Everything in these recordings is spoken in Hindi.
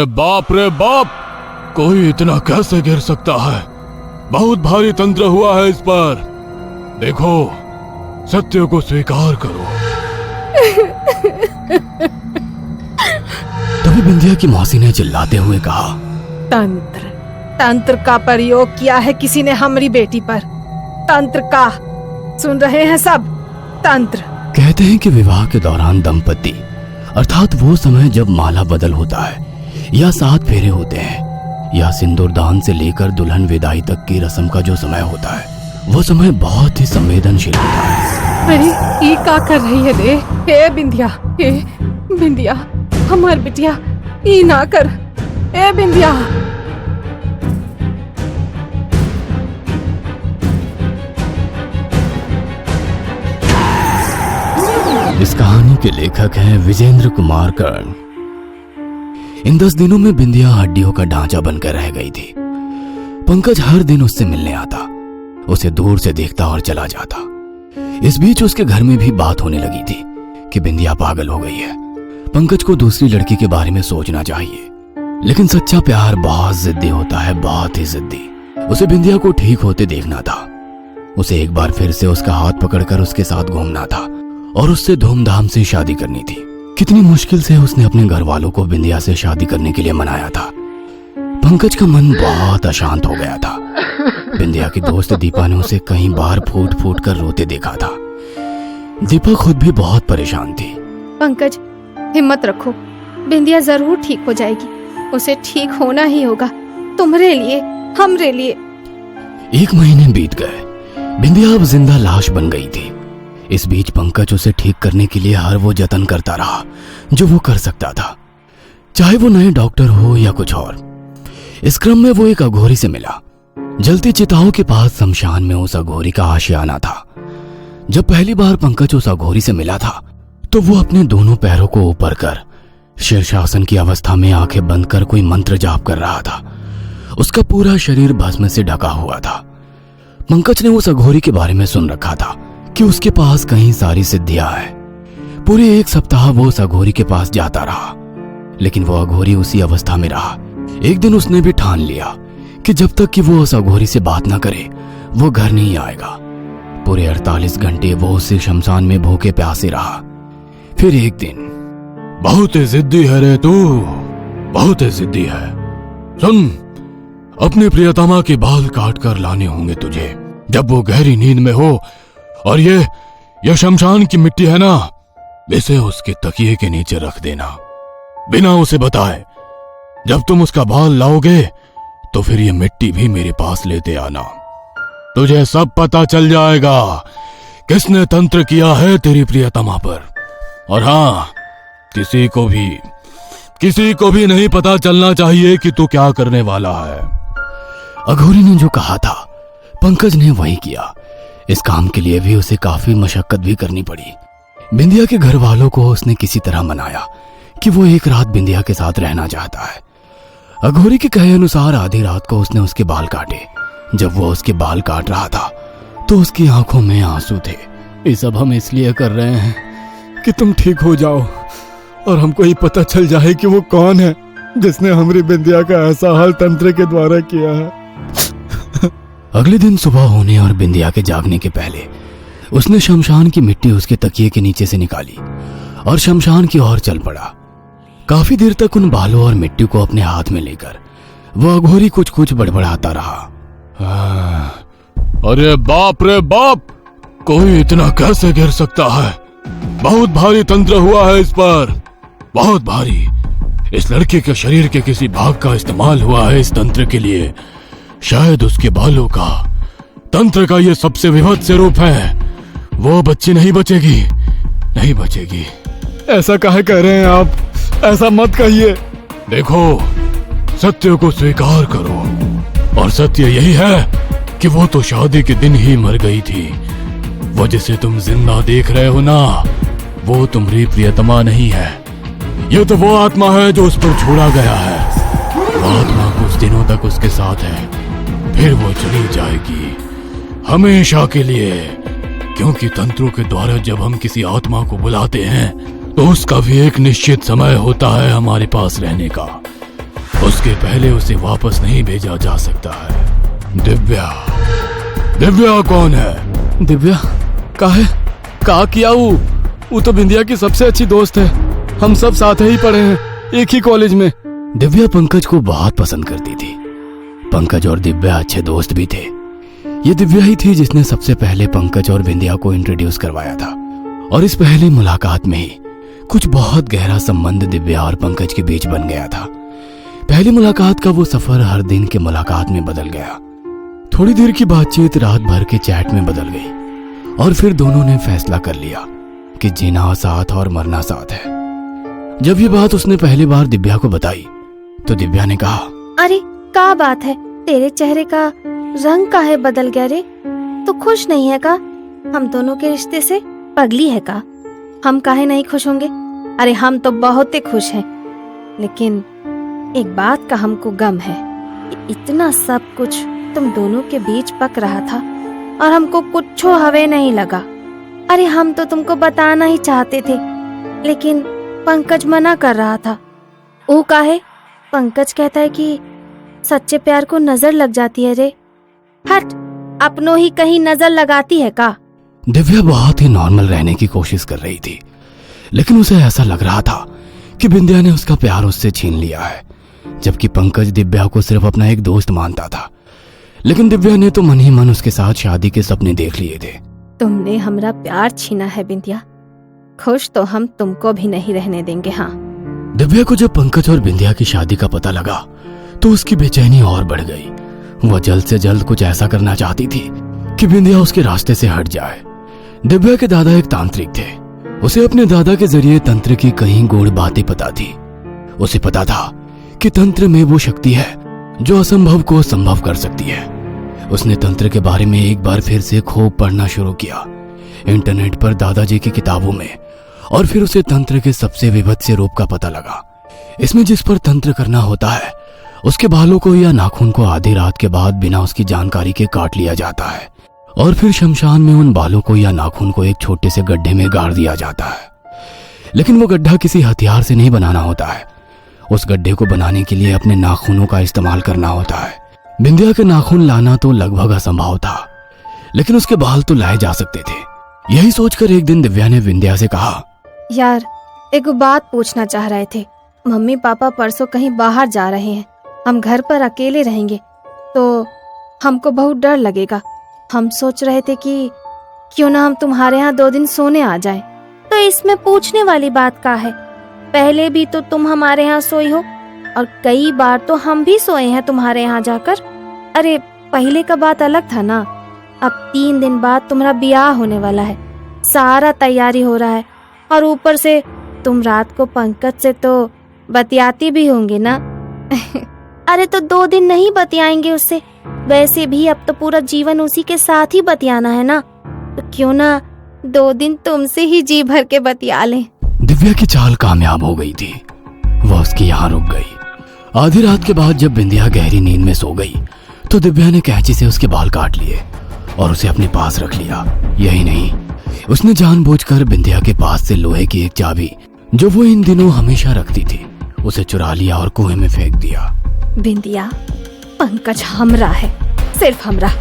बाप रे बाप, कोई इतना कैसे गिर सकता है? बहुत भारी तंत्र हुआ है इस पर। देखो, सत्य को स्वीकार करो। तभी बिंदिया की मौसी ने चिल्लाते हुए कहा, तंत्र का प्रयोग किया है किसी ने हमारी बेटी पर। तंत्र का, सुन रहे हैं सब? तंत्र। कहते हैं कि विवाह के दौरान दंपति, अर्थात वो समय जब माला बदल होता है या 7 फेरे होते हैं या सिंदूरदान से लेकर दुल्हन विदाई तक की रस्म का जो समय होता है, वो समय बहुत ही संवेदनशील होता है। अरे ये क्या कर रही है रे? हे बिंदिया, हमार बिटिया, ये ना कर। ए बिंदिया। इस कहानी के लेखक हैं विजेंद्र कुमार कर्ण। इन 10 दिनों में बिंदिया हड्डियों का ढांचा बनकर रह गई थी। पंकज हर दिन उससे मिलने आता, उसे दूर से देखता और चला जाता। इस बीच उसके घर में भी बात होने लगी थी कि बिंदिया पागल हो गई है। पंकज को दूसरी लड़की के बारे में सोचना चाहिए, लेकिन सच्चा प्यार बहुत जिद्दी होता है, बहुत ही जिद्दी। उसे बिंदिया को ठीक होते देखना था। उसे एक बार फिर से उसका हाथ पकड़कर उसके साथ घूमना था और उससे धूमधाम से शादी करनी थी। कितनी मुश्किल से उसने अपने घर वालों को बिंदिया से शादी करने के लिए मनाया था। पंकज का मन बहुत अशांत हो गया था। बिंदिया की दोस्त दीपा ने उसे कई बार फूट फूट कर रोते देखा था। दीपा खुद भी बहुत परेशान थी। पंकज, हिम्मत रखो, बिंदिया जरूर ठीक हो जाएगी। उसे ठीक होना ही होगा, तुम्हारे लिए, हमरे लिए। 1 महीने बीत गए। बिंदिया अब जिंदा लाश बन गई थी। इस बीच पंकज उसे ठीक करने के लिए हर वो जतन करता रहा जो वो कर सकता था, चाहे वो नए डॉक्टर हो या कुछ और। इस क्रम में वो एक अघोरी से मिला। जलती चिताओं के पास शमशान में उस अघोरी का आशियाना था। जब पहली बार पंकज उस अघोरी से मिला था तो वो अपने दोनों पैरों को ऊपर कर शीर्षासन की अवस्था में आंखें बंद कर कोई मंत्र जाप कर रहा था। उसका पूरा शरीर भस्म से ढका हुआ था। पंकज ने उस अघोरी के बारे में सुन रखा था कि उसके पास कई सारी सिद्धियां हैं। पूरे 1 सप्ताह वो उस अघोरी के पास जाता रहा, लेकिन वो अघोरी उसी अवस्था में रहा। एक दिन उसने भी ठान लिया कि जब तक कि वो उस अघोरी से बात ना करे वो घर नहीं आएगा। पूरे 48 घंटे वो उसी शमशान में भूखे प्यासे रहा। फिर एक दिन, बहुत ही जिद्दी है रे तू, बहुत ही जिद्दी है। सुन, अपनी प्रियतमा के बाल काट कर लाने होंगे तुझे जब वो गहरी नींद में हो। और ये शमशान की मिट्टी है ना, इसे उसके तकिए के नीचे रख देना बिना उसे बताए। जब तुम उसका बाल लाओगे तो फिर ये मिट्टी भी मेरे पास लेते आना। तुझे सब पता चल जाएगा किसने तंत्र किया है तेरी प्रियतमा पर। और हाँ, किसी को भी नहीं पता चलना चाहिए कि तू क्या करने वाला है। अघोरी ने जो कहा था पंकज ने वही किया। इस काम के लिए भी उसे काफी मशक्कत भी करनी पड़ी। बिंदिया के घर वालों को उसने किसी तरह मनाया कि वो एक रात बिंदिया के साथ रहना चाहता है। अघोरी के कहे अनुसार आधी रात को उसने उसके बाल काटे। जब वो उसके बाल काट रहा था तो उसकी आंखों में आंसू थे। ये सब हम इसलिए कर रहे हैं कि तुम ठीक हो जाओ और हमको ये पता चल जाए कि वो कौन है जिसने हमारी बिंदिया का ऐसा हाल तंत्र के द्वारा किया है। अगले दिन सुबह होने और बिंदिया के जागने के पहले उसने शमशान की मिट्टी उसके तकिए के नीचे से निकाली और शमशान की ओर चल पड़ा। काफी देर तक उन बालों और मिट्टी को अपने हाथ में लेकर वो अघोरी कुछ कुछ बड़बड़ाता रहा। अरे बाप रे बाप, कोई इतना कैसे गिर सकता है? बहुत भारी तंत्र हुआ है इस पर, बहुत भारी। इस लड़के के शरीर के किसी भाग का इस्तेमाल हुआ है इस तंत्र के लिए। शायद उसके बालों का। तंत्र का ये सबसे विभत्स रूप है। वो बच्ची नहीं बचेगी, नहीं बचेगी। ऐसा काहे कह रहे हैं आप? ऐसा मत कहिए। देखो, सत्य को स्वीकार करो, और सत्य यही है कि वो तो शादी के दिन ही मर गई थी। वो जिसे तुम जिंदा देख रहे हो ना, वो तुम्हारी प्रियतमा नहीं है। ये तो वो आत्मा है जो उस पर छोड़ा गया है। वो आत्मा कुछ दिनों तक उसके साथ है, फिर वो चली जाएगी हमेशा के लिए। क्योंकि तंत्रों के द्वारा जब हम किसी आत्मा को बुलाते हैं तो उसका भी एक निश्चित समय होता है हमारे पास रहने का। उसके पहले उसे वापस नहीं भेजा जा सकता है। दिव्या, दिव्या कौन है? दिव्या काहे का किया वो तो बिंदिया की सबसे अच्छी दोस्त है। हम सब साथ ही पढ़े हैं, एक ही कॉलेज में। दिव्या पंकज को बहुत पसंद करती थी। पंकज और दिव्या अच्छे दोस्त भी थे। ये दिव्या ही थी जिसने सबसे पहले पंकज और बिंदिया को इंट्रोड्यूस करवाया था। और इस पहली मुलाकात में ही कुछ बहुत गहरा संबंध दिव्या और पंकज के बीच बन गया था। पहली मुलाकात का वो सफर हर दिन की मुलाकात में बदल गया। थोड़ी देर की बातचीत रात भर के चैट में बदल गई और फिर दोनों ने फैसला कर लिया कि जीना साथ और मरना साथ है। जब ये बात उसने पहली बार दिव्या को बताई तो दिव्या ने कहा, अरे क्या बात है, तेरे चेहरे का रंग काहे बदल गया रे? तू खुश नहीं है का? हम दोनों के रिश्ते से पगली है का? हम काहे नहीं खुश होंगे? अरे हम तो बहुत ही खुश हैं, लेकिन एक बात का हमको गम है। इतना सब कुछ तुम दोनों के बीच पक रहा था और हमको कुछ हवे नहीं लगा। अरे हम तो तुमको बताना ही चाहते थे, लेकिन पंकज मना कर रहा था। वो काहे? पंकज कहता है कि सच्चे प्यार को नजर लग जाती है रे। हट, अपनों ही कहीं नजर लगाती है का? दिव्या बहुत ही नॉर्मल रहने की कोशिश कर रही थी, लेकिन उसे ऐसा लग रहा था कि बिंदिया ने उसका प्यार उससे छीन लिया है, जबकि पंकज दिव्या को सिर्फ अपना एक दोस्त मानता था। लेकिन दिव्या ने तो मन ही मन उसके साथ शादी के सपने देख लिए थे। तुमने हमरा प्यार छीना है बिंदिया, खुश तो हम तुमको भी नहीं रहने देंगे। हाँ, दिव्या को जब पंकज और बिंदिया की शादी का पता लगा तो उसकी बेचैनी और बढ़ गई। वह जल्द से जल्द कुछ ऐसा करना चाहती थी कि बिंदिया उसके रास्ते से हट जाए। दिव्या के दादा एक तांत्रिक थे। उसे अपने दादा के जरिए तंत्र की कई गूढ़ बातें पता थी। उसे पता था कि तंत्र में वो शक्ति है जो असंभव को संभव कर सकती है। उसने तंत्र के बारे में एक बार फिर से खूब पढ़ना शुरू किया, इंटरनेट पर दादाजी की किताबों में, और फिर उसे तंत्र के सबसे विभत्स रूप का पता लगा। इसमें जिस पर तंत्र करना होता है उसके बालों को या नाखून को आधी रात के बाद बिना उसकी जानकारी के काट लिया जाता है और फिर शमशान में उन बालों को या नाखून को एक छोटे से गड्ढे में गाड़ दिया जाता है। लेकिन वो गड्ढा किसी हथियार से नहीं बनाना होता है। उस गड्ढे को बनाने के लिए अपने नाखूनों का इस्तेमाल करना होता है। बिंदिया के नाखून लाना तो लगभग असंभव था, लेकिन उसके बाल तो लाए जा सकते थे। यही सोचकर एक दिन दिव्या ने बिंदिया से कहा, यार एक बात पूछना चाह रहे थे। मम्मी पापा परसों कहीं बाहर जा रहे हैं, हम घर पर अकेले रहेंगे तो हमको बहुत डर लगेगा। हम सोच रहे थे कि क्यों ना हम तुम्हारे यहाँ 2 दिन सोने आ जाएं। तो इसमें पूछने वाली बात का है? पहले भी तो तुम हमारे यहाँ सोई हो और कई बार तो हम भी सोए हैं तुम्हारे यहाँ जाकर। अरे पहले का बात अलग था ना। अब 3 दिन बाद तुम्हारा ब्याह होने वाला है, सारा तैयारी हो रहा है और ऊपर से तुम रात को पंकज से तो बतियाती भी होंगे ना। अरे तो 2 दिन नहीं बतियाएंगे उससे, वैसे भी अब तो पूरा जीवन उसी के साथ ही बतियाना है ना, तो क्यों ना 2 दिन तुमसे ही जी भर के बतिया लें। दिव्या की चाल कामयाब हो गई थी। वह उसकी यहाँ रुक गई। आधी रात के बाद जब बिंदिया गहरी नींद में सो गई तो दिव्या ने कैंची से उसके बाल काट लिए और उसे अपने पास रख लिया। यही नहीं, उसने जानबूझकर बिंदिया के पास से लोहे की एक चाबी जो वो इन दिनों हमेशा रखती थी उसे चुरा लिया और कुएं में फेंक दिया। बिंदिया, पंकज हमरा है, सिर्फ हमरा,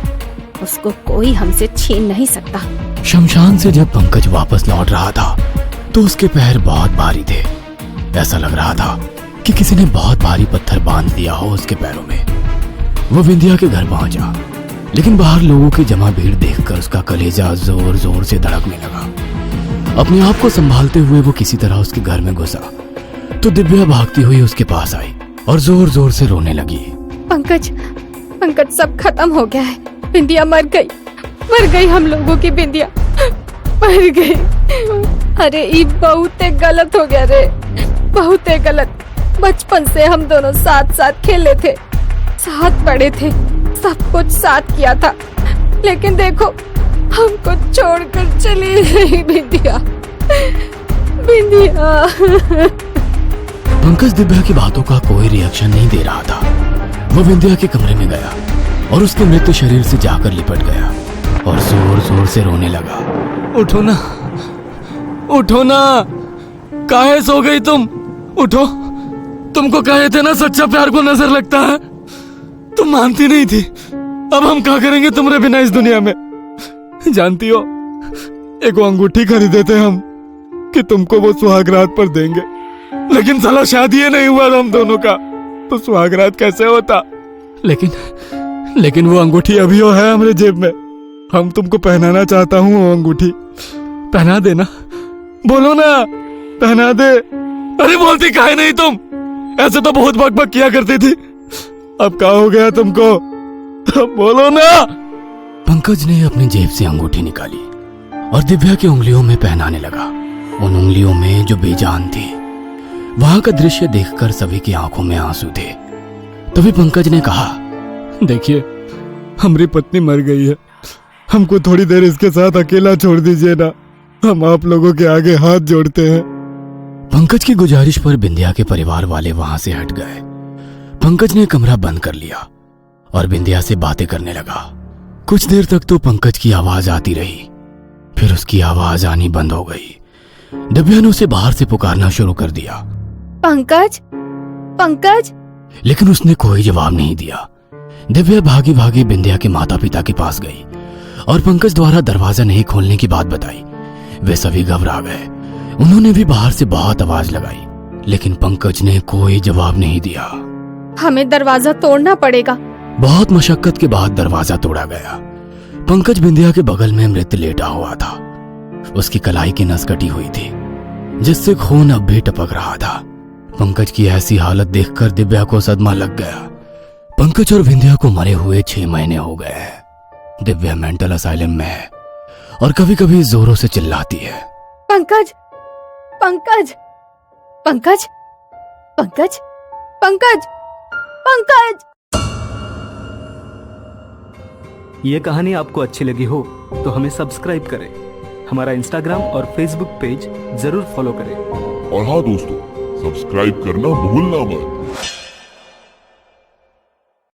उसको कोई हमसे छीन नहीं सकता। शमशान से जब पंकज वापस लौट रहा था तो उसके पैर बहुत भारी थे। ऐसा लग रहा था कि किसी ने बहुत भारी पत्थर बांध दिया हो उसके पैरों में। वो बिंदिया के घर पहुंचा, लेकिन बाहर लोगों की जमा भीड़ देखकर उसका कलेजा जोर जोर से धड़कने लगा। अपने आप को संभालते हुए वो किसी तरह उसके घर में घुसा तो दिव्या भागती हुई उसके पास आई और जोर जोर से रोने लगी। पंकज, पंकज सब खत्म हो गया है। बिंदिया मर गई हम लोगों की बिंदिया मर गई। अरे ये बहुत गलत हो गया रे, बहुत गलत। बचपन से हम दोनों साथ साथ खेले थे, साथ पढ़े थे, सब कुछ साथ किया था, लेकिन देखो हमको छोड़कर चली गई बिंदिया। पंकज दिव्या की बातों का कोई रिएक्शन नहीं दे रहा था। वो बिंदिया के कमरे में गया और उसके मृत शरीर से जाकर लिपट गया और जोर जोर से रोने लगा। उठो ना, उठो ना, काहे सो गई तुम? उठो, तुमको कहे थे ना सच्चा प्यार को नजर लगता है, तुम मानती नहीं थी। अब हम क्या करेंगे तुम्हारे बिना इस दुनिया में? जानती हो, एक वो अंगूठी खरीदे थे हम कि तुमको वो सुहागरात पर देंगे, लेकिन साला शादी ही नहीं हुआ हम दोनों का, तो सुहागरात कैसे होता? लेकिन वो अंगूठी अभी वो है हमारे जेब में। हम तुमको पहनाना चाहता हूँ वो अंगूठी। पहना देना, बोलो ना, पहना दे। अरे बोलती काहे नहीं तुम? ऐसे तो बहुत बकबक किया करती थी, अब क्या हो गया तुमको? अब बोलो ना। पंकज ने अपनी जेब से अंगूठी निकाली और दिव्या की उंगलियों में पहनाने लगा। उन उंगलियों में जो बेजान थी। वहां का दृश्य देखकर सभी की आंखों में आंसू थे। तभी पंकज ने कहा, देखिए, हमारी पत्नी मर गई है, हमको थोड़ी देर इसके साथ अकेला छोड़ दीजिए ना, हम आप लोगों के आगे हाथ जोड़ते हैं। पंकज की गुजारिश पर बिंदिया के परिवार वाले वहां से हट गए। पंकज ने कमरा बंद कर लिया और बिंदिया से बातें करने लगा। कुछ देर तक तो पंकज की आवाज आती रही, फिर उसकी आवाज आनी बंद हो गई। दिव्या ने उसे बाहर से पुकारना शुरू कर दिया, पंकज, पंकज। लेकिन उसने कोई जवाब नहीं दिया। दिव्या भागी भागी बिंदिया के माता पिता के पास गई और पंकज द्वारा दरवाजा नहीं खोलने की बात बताई। वे सभी घबरा गए। उन्होंने भी बाहर से बहुत आवाज लगाई, लेकिन पंकज ने कोई जवाब नहीं दिया। हमें दरवाजा तोड़ना पड़ेगा। बहुत मशक्कत के बाद दरवाजा तोड़ा गया। पंकज बिंदिया के बगल में मृत लेटा हुआ था। उसकी कलाई की नस कटी हुई थी, जिससे खून अब भी टपक रहा था। पंकज की ऐसी हालत देखकर दिव्या को सदमा लग गया। पंकज और बिंदिया को मरे हुए 6 महीने हो गए हैं। दिव्या मेंटल असाइलम में है और कभी कभी जोरों से चिल्लाती है, पंकज, पंकज, पंकज, पंकज, पंकज, पंकज। ये कहानी आपको अच्छी लगी हो तो हमें सब्सक्राइब करें, हमारा इंस्टाग्राम और फेसबुक पेज जरूर फॉलो करें। और हाँ दोस्तों, सब्सक्राइब करना भूलना मत।